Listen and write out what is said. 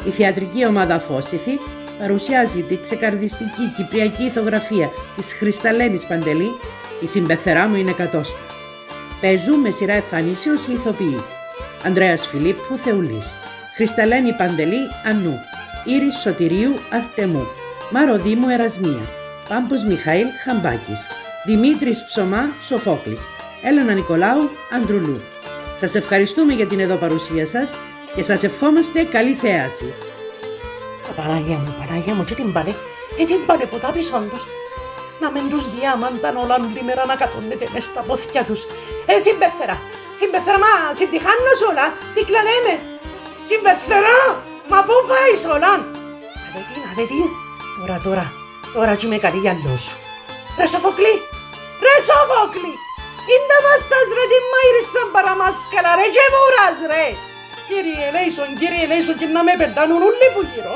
Η θεατρική ομάδα Φώσιθη παρουσιάζει τη ξεκαρδιστική κυπριακή ηθογραφία της Χρισταλένης Παντελή «Η συμπεθερά μου είναι κατώστα». Παίζουν με σειρά εμφανίσεως οι ηθοποιοί Ανδρέας Φιλίππου Θεουλής, Χρισταλένη Παντελή Ανού, Ήρης Σωτηρίου Αρτεμού, Μαροδήμου Ερασμία, Πάμπος Μιχαήλ Χαμπάκης, Δημήτρης Ψωμά Σοφόκλης, Έλενα Νικολάου Αντρουλού. Σας ευχαριστούμε για την εδώ παρουσία σας και σας ευχόμαστε καλή θέαση. Παναγία μου, και την πάνε, την πάνε ποτά πίσω τους. Να μεν τους διάμανταν όλα λίμερα να κατώνεται μες στα πόθηκια τους. Συμπεθερά, μα συντυχάννος όλα, τι κλανέμε. Συμπεθερά, μα πού πάει όλα. Αδε την, τώρα κι είμαι καλή για σου. Ρε Σοφόκλη, είναι τα βάστας ρε την μαΐρισαν παραμάσκαλα ρε και βουράς ρε. Κύριε Λέισον, και να με πεντάνουν όλοι που γύρω.